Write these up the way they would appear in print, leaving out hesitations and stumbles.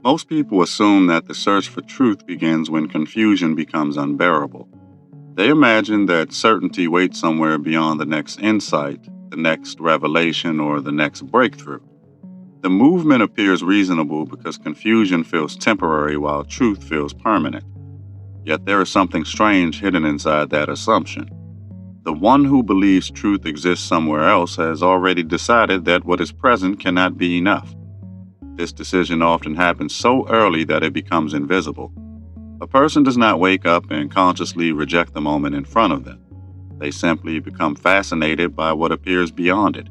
Most people assume that the search for truth begins when confusion becomes unbearable. They imagine that certainty waits somewhere beyond the next insight, the next revelation, or the next breakthrough. The movement appears reasonable because confusion feels temporary while truth feels permanent. Yet there is something strange hidden inside that assumption. The one who believes truth exists somewhere else has already decided that what is present cannot be enough. This decision often happens so early that it becomes invisible. A person does not wake up and consciously reject the moment in front of them. They simply become fascinated by what appears beyond it.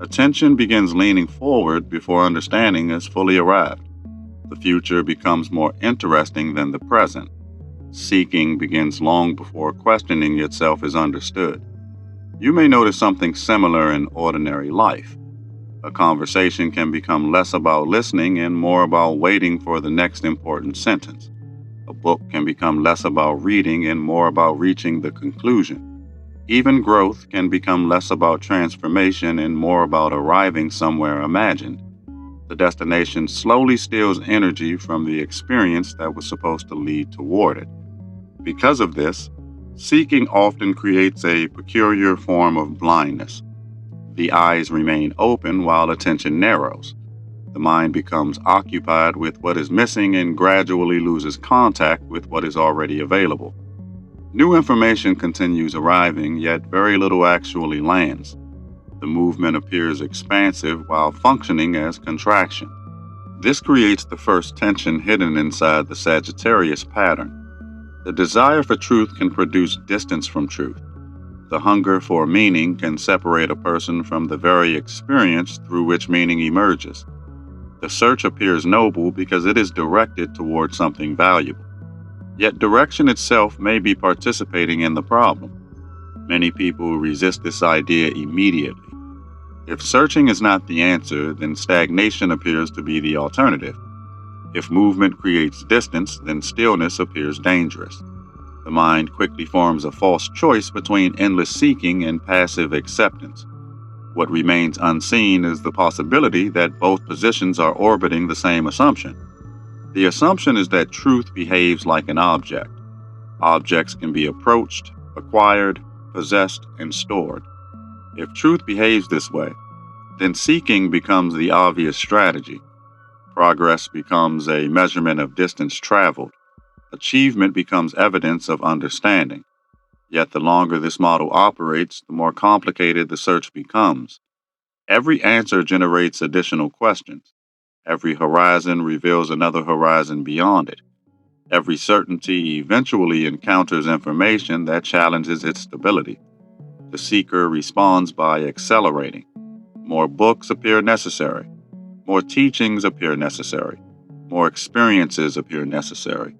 Attention begins leaning forward before understanding has fully arrived. The future becomes more interesting than the present. Seeking begins long before questioning itself is understood. You may notice something similar in ordinary life. A conversation can become less about listening and more about waiting for the next important sentence. A book can become less about reading and more about reaching the conclusion. Even growth can become less about transformation and more about arriving somewhere imagined. The destination slowly steals energy from the experience that was supposed to lead toward it. Because of this, seeking often creates a peculiar form of blindness. The eyes remain open while attention narrows. The mind becomes occupied with what is missing and gradually loses contact with what is already available. New information continues arriving, yet very little actually lands. The movement appears expansive while functioning as contraction. This creates the first tension hidden inside the Sagittarius pattern. The desire for truth can produce distance from truth. The hunger for meaning can separate a person from the very experience through which meaning emerges. The search appears noble because it is directed toward something valuable. Yet direction itself may be participating in the problem. Many people resist this idea immediately. If searching is not the answer, then stagnation appears to be the alternative. If movement creates distance, then stillness appears dangerous. The mind quickly forms a false choice between endless seeking and passive acceptance. What remains unseen is the possibility that both positions are orbiting the same assumption. The assumption is that truth behaves like an object. Objects can be approached, acquired, possessed, and stored. If truth behaves this way, then seeking becomes the obvious strategy. Progress becomes a measurement of distance traveled. Achievement becomes evidence of understanding. Yet the longer this model operates, the more complicated the search becomes. Every answer generates additional questions. Every horizon reveals another horizon beyond it. Every certainty eventually encounters information that challenges its stability. The seeker responds by accelerating. More books appear necessary. More teachings appear necessary. More experiences appear necessary.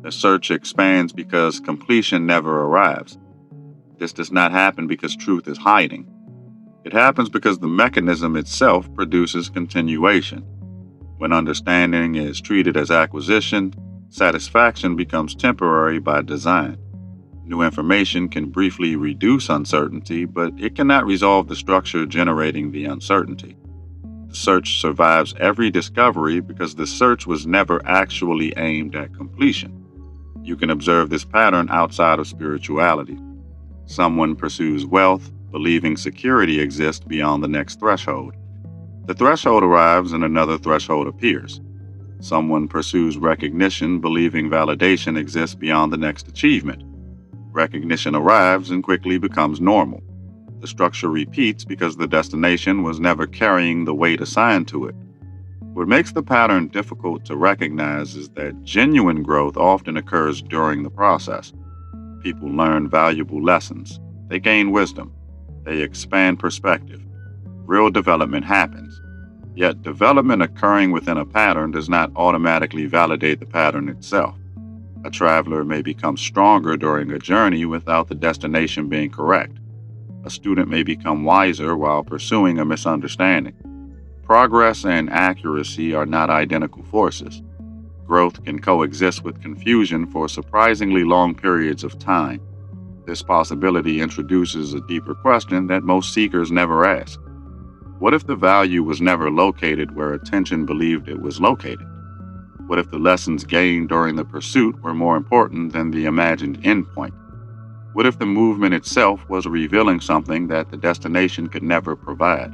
The search expands because completion never arrives. This does not happen because truth is hiding. It happens because the mechanism itself produces continuation. When understanding is treated as acquisition, satisfaction becomes temporary by design. New information can briefly reduce uncertainty, but it cannot resolve the structure generating the uncertainty. The search survives every discovery because the search was never actually aimed at completion. You can observe this pattern outside of spirituality. Someone pursues wealth, believing security exists beyond the next threshold. The threshold arrives and another threshold appears. Someone pursues recognition, believing validation exists beyond the next achievement. Recognition arrives and quickly becomes normal. The structure repeats because the destination was never carrying the weight assigned to it. What makes the pattern difficult to recognize is that genuine growth often occurs during the process. People learn valuable lessons, they gain wisdom, they expand perspective. Real development happens. Yet, development occurring within a pattern does not automatically validate the pattern itself. A traveler may become stronger during a journey without the destination being correct. A student may become wiser while pursuing a misunderstanding. Progress and accuracy are not identical forces. Growth can coexist with confusion for surprisingly long periods of time. This possibility introduces a deeper question that most seekers never ask. What if the value was never located where attention believed it was located? What if the lessons gained during the pursuit were more important than the imagined endpoint? What if the movement itself was revealing something that the destination could never provide?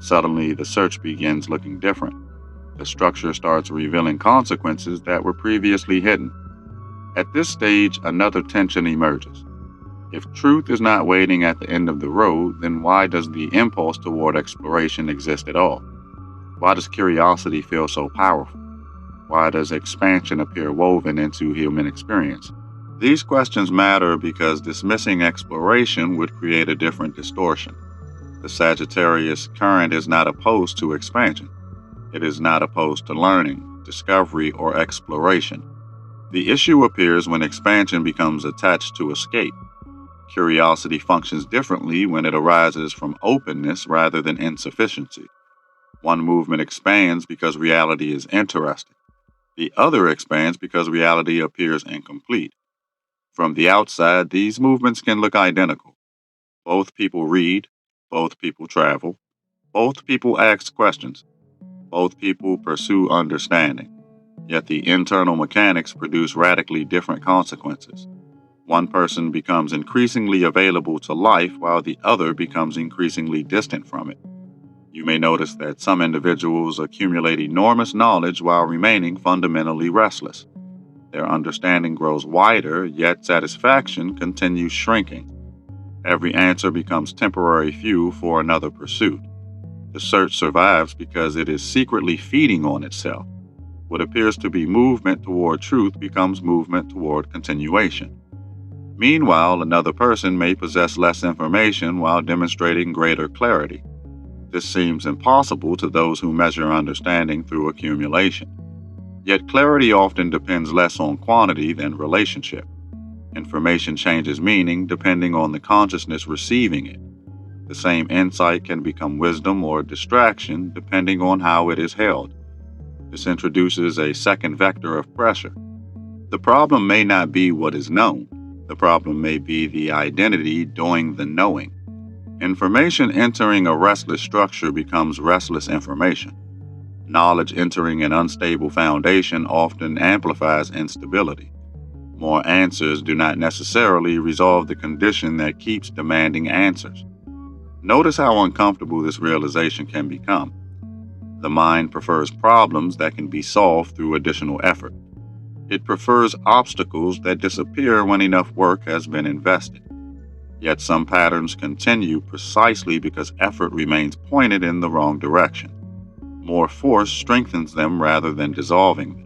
Suddenly, the search begins looking different. The structure starts revealing consequences that were previously hidden. At this stage, another tension emerges. If truth is not waiting at the end of the road, then why does the impulse toward exploration exist at all? Why does curiosity feel so powerful? Why does expansion appear woven into human experience? These questions matter because dismissing exploration would create a different distortion. The Sagittarius current is not opposed to expansion. It is not opposed to learning, discovery, or exploration. The issue appears when expansion becomes attached to escape. Curiosity functions differently when it arises from openness rather than insufficiency. One movement expands because reality is interesting. The other expands because reality appears incomplete. From the outside, these movements can look identical. Both people read, both people travel, both people ask questions, both people pursue understanding. Yet the internal mechanics produce radically different consequences. One person becomes increasingly available to life while the other becomes increasingly distant from it. You may notice that some individuals accumulate enormous knowledge while remaining fundamentally restless. Their understanding grows wider, yet satisfaction continues shrinking. Every answer becomes temporary fuel for another pursuit. The search survives because it is secretly feeding on itself. What appears to be movement toward truth becomes movement toward continuation. Meanwhile, another person may possess less information while demonstrating greater clarity. This seems impossible to those who measure understanding through accumulation. Yet clarity often depends less on quantity than relationship. Information changes meaning depending on the consciousness receiving it. The same insight can become wisdom or distraction depending on how it is held. This introduces a second vector of pressure. The problem may not be what is known. The problem may be the identity doing the knowing. Information entering a restless structure becomes restless information. Knowledge entering an unstable foundation often amplifies instability. More answers do not necessarily resolve the condition that keeps demanding answers. Notice how uncomfortable this realization can become. The mind prefers problems that can be solved through additional effort. It prefers obstacles that disappear when enough work has been invested. Yet some patterns continue precisely because effort remains pointed in the wrong direction. More force strengthens them rather than dissolving them.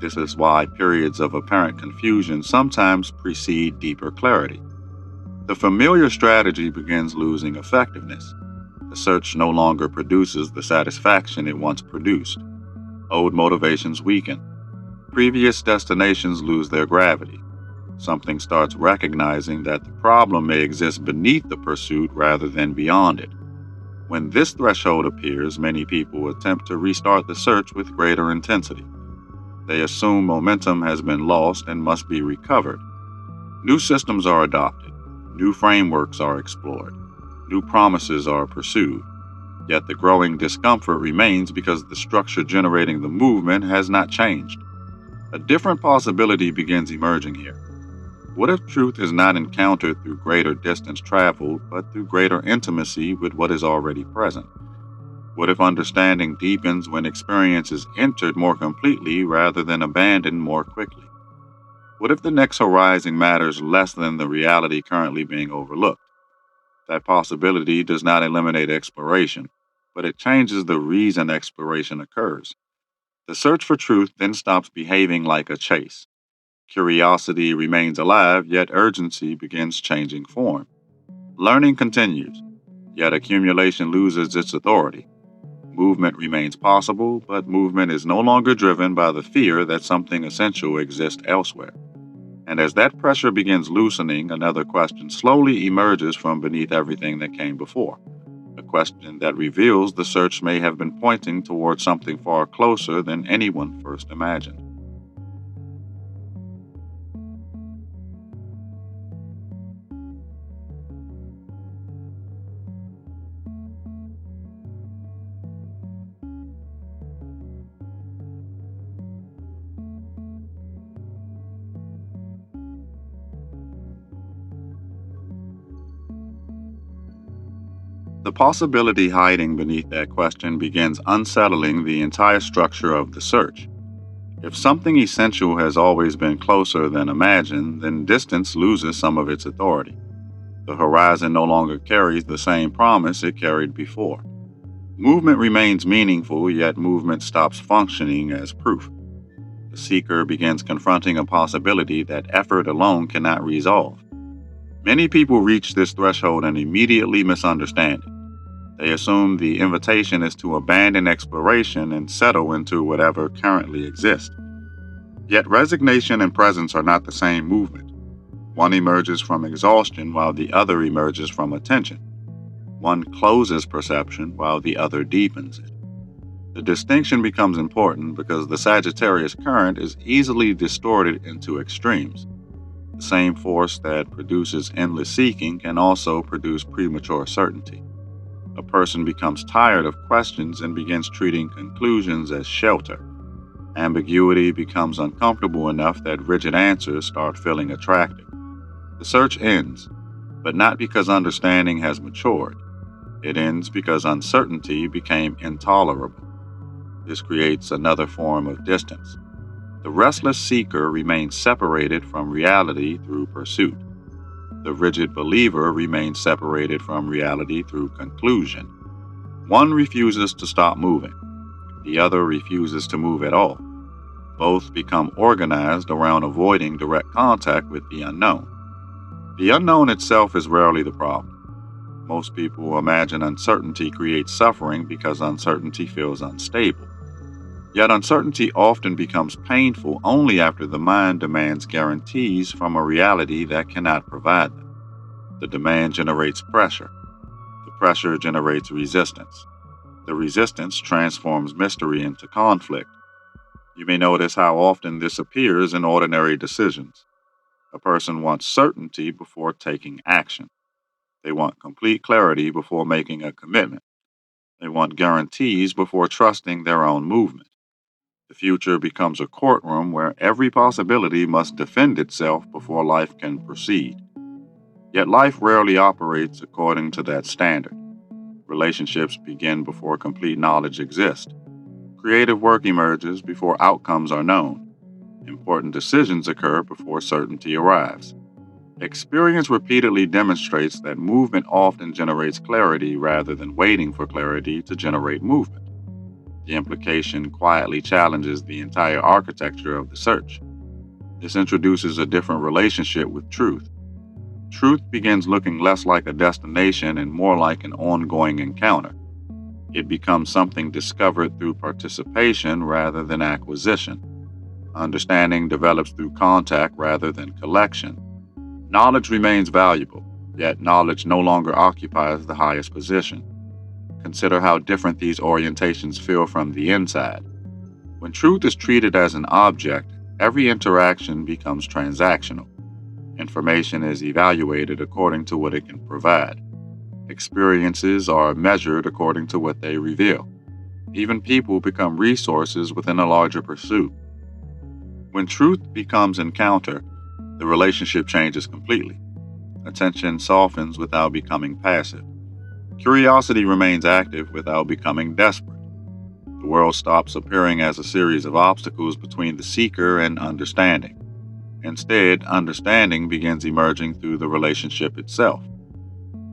This is why periods of apparent confusion sometimes precede deeper clarity. The familiar strategy begins losing effectiveness. The search no longer produces the satisfaction it once produced. Old motivations weaken. Previous destinations lose their gravity. Something starts recognizing that the problem may exist beneath the pursuit rather than beyond it. When this threshold appears, many people attempt to restart the search with greater intensity. They assume momentum has been lost and must be recovered. New systems are adopted. New frameworks are explored. New promises are pursued. Yet the growing discomfort remains because the structure generating the movement has not changed. A different possibility begins emerging here. What if truth is not encountered through greater distance traveled, but through greater intimacy with what is already present? What if understanding deepens when experience is entered more completely rather than abandoned more quickly? What if the next horizon matters less than the reality currently being overlooked? That possibility does not eliminate exploration, but it changes the reason exploration occurs. The search for truth then stops behaving like a chase. Curiosity remains alive, yet urgency begins changing form. Learning continues, yet accumulation loses its authority. Movement remains possible, but movement is no longer driven by the fear that something essential exists elsewhere. And as that pressure begins loosening, another question slowly emerges from beneath everything that came before. A question that reveals the search may have been pointing towards something far closer than anyone first imagined. The possibility hiding beneath that question begins unsettling the entire structure of the search. If something essential has always been closer than imagined, then distance loses some of its authority. The horizon no longer carries the same promise it carried before. Movement remains meaningful, yet movement stops functioning as proof. The seeker begins confronting a possibility that effort alone cannot resolve. Many people reach this threshold and immediately misunderstand it. They assume the invitation is to abandon exploration and settle into whatever currently exists. Yet resignation and presence are not the same movement. One emerges from exhaustion while the other emerges from attention. One closes perception while the other deepens it. The distinction becomes important because the Sagittarius current is easily distorted into extremes. The same force that produces endless seeking can also produce premature certainty. A person becomes tired of questions and begins treating conclusions as shelter. Ambiguity becomes uncomfortable enough that rigid answers start feeling attractive. The search ends, but not because understanding has matured. It ends because uncertainty became intolerable. This creates another form of distance. The restless seeker remains separated from reality through pursuit. The rigid believer remains separated from reality through conclusion. One refuses to stop moving. The other refuses to move at all. Both become organized around avoiding direct contact with the unknown. The unknown itself is rarely the problem. Most people imagine uncertainty creates suffering because uncertainty feels unstable. Yet uncertainty often becomes painful only after the mind demands guarantees from a reality that cannot provide them. The demand generates pressure. The pressure generates resistance. The resistance transforms mystery into conflict. You may notice how often this appears in ordinary decisions. A person wants certainty before taking action. They want complete clarity before making a commitment. They want guarantees before trusting their own movement. The future becomes a courtroom where every possibility must defend itself before life can proceed. Yet life rarely operates according to that standard. Relationships begin before complete knowledge exists. Creative work emerges before outcomes are known. Important decisions occur before certainty arrives. Experience repeatedly demonstrates that movement often generates clarity rather than waiting for clarity to generate movement. The implication quietly challenges the entire architecture of the search. This introduces a different relationship with truth. Truth begins looking less like a destination and more like an ongoing encounter. It becomes something discovered through participation rather than acquisition. Understanding develops through contact rather than collection. Knowledge remains valuable, yet knowledge no longer occupies the highest position. Consider how different these orientations feel from the inside. When truth is treated as an object, every interaction becomes transactional. Information is evaluated according to what it can provide. Experiences are measured according to what they reveal. Even people become resources within a larger pursuit. When truth becomes encounter, the relationship changes completely. Attention softens without becoming passive. Curiosity remains active without becoming desperate. The world stops appearing as a series of obstacles between the seeker and understanding. Instead, understanding begins emerging through the relationship itself.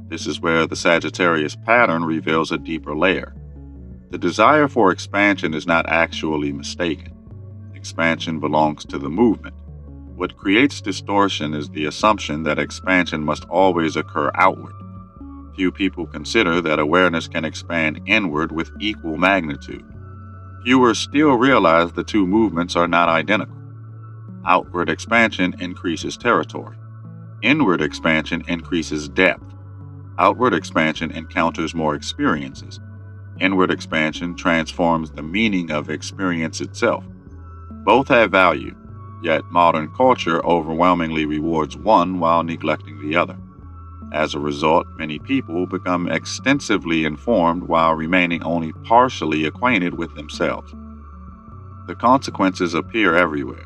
This is where the Sagittarius pattern reveals a deeper layer. The desire for expansion is not actually mistaken. Expansion belongs to the movement. What creates distortion is the assumption that expansion must always occur outward. Few people consider that awareness can expand inward with equal magnitude. Fewer still realize the two movements are not identical. Outward expansion increases territory. Inward expansion increases depth. Outward expansion encounters more experiences. Inward expansion transforms the meaning of experience itself. Both have value, yet modern culture overwhelmingly rewards one while neglecting the other. As a result, many people become extensively informed while remaining only partially acquainted with themselves. The consequences appear everywhere.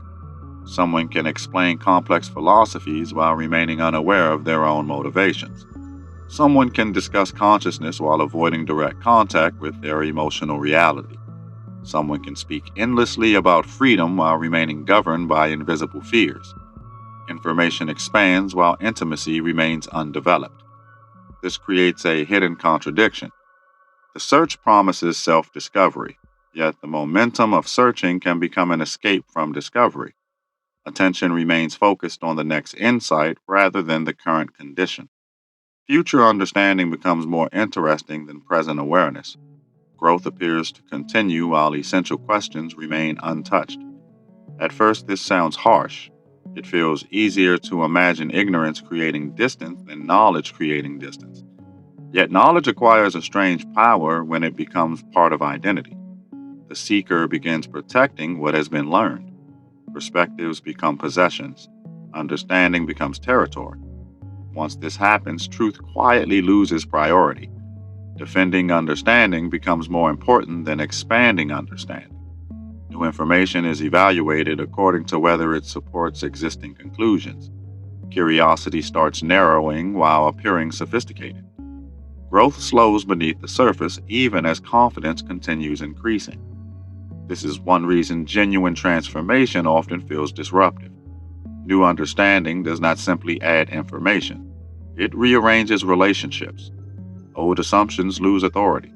Someone can explain complex philosophies while remaining unaware of their own motivations. Someone can discuss consciousness while avoiding direct contact with their emotional reality. Someone can speak endlessly about freedom while remaining governed by invisible fears. Information expands while intimacy remains undeveloped. This creates a hidden contradiction. The search promises self-discovery, yet the momentum of searching can become an escape from discovery. Attention remains focused on the next insight rather than the current condition. Future understanding becomes more interesting than present awareness. Growth appears to continue while essential questions remain untouched. At first, this sounds harsh. It feels easier to imagine ignorance creating distance than knowledge creating distance. Yet knowledge acquires a strange power when it becomes part of identity. The seeker begins protecting what has been learned. Perspectives become possessions. Understanding becomes territory. Once this happens, truth quietly loses priority. Defending understanding becomes more important than expanding understanding. New information is evaluated according to whether it supports existing conclusions. Curiosity starts narrowing while appearing sophisticated. Growth slows beneath the surface even as confidence continues increasing. This is one reason genuine transformation often feels disruptive. New understanding does not simply add information, it rearranges relationships. Old assumptions lose authority.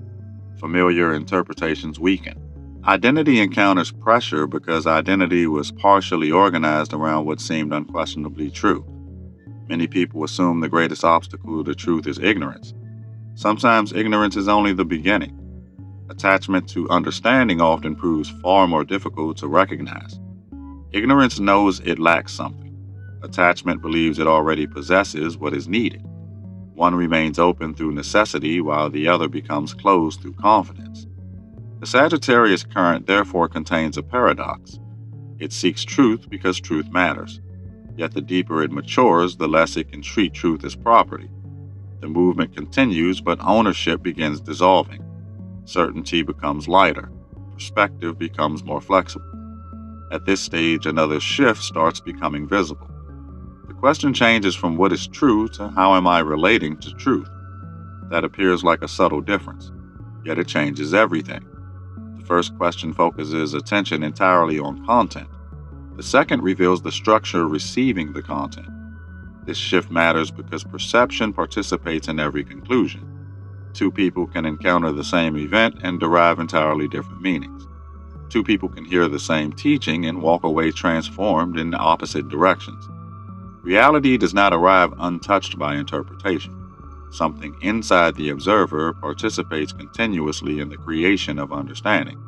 Familiar interpretations weaken. Identity encounters pressure because identity was partially organized around what seemed unquestionably true. Many people assume the greatest obstacle to truth is ignorance. Sometimes ignorance is only the beginning. Attachment to understanding often proves far more difficult to recognize. Ignorance knows it lacks something. Attachment believes it already possesses what is needed. One remains open through necessity while the other becomes closed through confidence. The Sagittarius current therefore contains a paradox. It seeks truth because truth matters. Yet the deeper it matures, the less it can treat truth as property. The movement continues, but ownership begins dissolving. Certainty becomes lighter. Perspective becomes more flexible. At this stage, another shift starts becoming visible. The question changes from what is true to how am I relating to truth. That appears like a subtle difference, yet it changes everything. The first question focuses attention entirely on content. The second reveals the structure receiving the content. This shift matters because perception participates in every conclusion. Two people can encounter the same event and derive entirely different meanings. Two people can hear the same teaching and walk away transformed in opposite directions. Reality does not arrive untouched by interpretation. Something inside the observer participates continuously in the creation of understanding.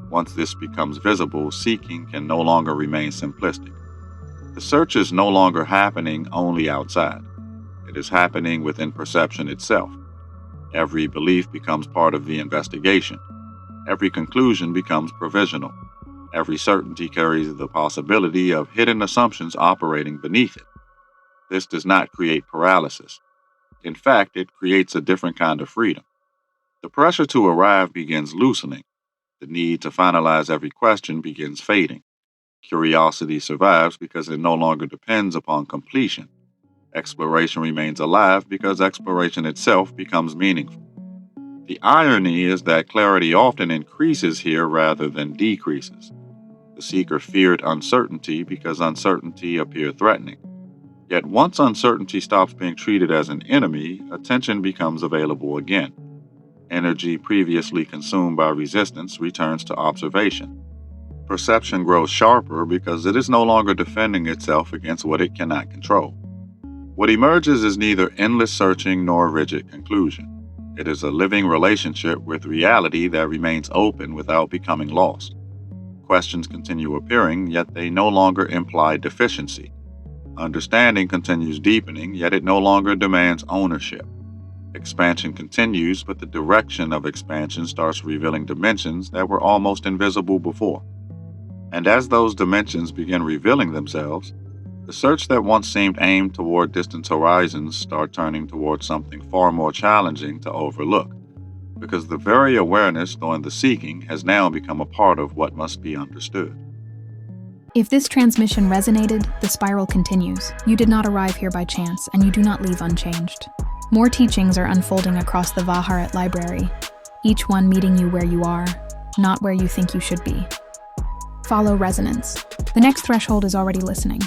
Once this becomes visible, seeking can no longer remain simplistic. The search is no longer happening only outside. It is happening within perception itself. Every belief becomes part of the investigation. Every conclusion becomes provisional. Every certainty carries the possibility of hidden assumptions operating beneath it. This does not create paralysis. In fact, it creates a different kind of freedom. The pressure to arrive begins loosening. The need to finalize every question begins fading. Curiosity survives because it no longer depends upon completion. Exploration remains alive because exploration itself becomes meaningful. The irony is that clarity often increases here rather than decreases. The seeker feared uncertainty because uncertainty appeared threatening. Yet once uncertainty stops being treated as an enemy, attention becomes available again. Energy previously consumed by resistance returns to observation. Perception grows sharper because it is no longer defending itself against what it cannot control. What emerges is neither endless searching nor rigid conclusion. It is a living relationship with reality that remains open without becoming lost. Questions continue appearing, yet they no longer imply deficiency. Understanding continues deepening, yet it no longer demands ownership. Expansion continues, but the direction of expansion starts revealing dimensions that were almost invisible before. And as those dimensions begin revealing themselves, the search that once seemed aimed toward distant horizons start turning toward something far more challenging to overlook, because the very awareness doing the seeking has now become a part of what must be understood. If this transmission resonated, the spiral continues. You did not arrive here by chance, and you do not leave unchanged. More teachings are unfolding across the Haret library, each one meeting you where you are, not where you think you should be. Follow resonance. The next threshold is already listening.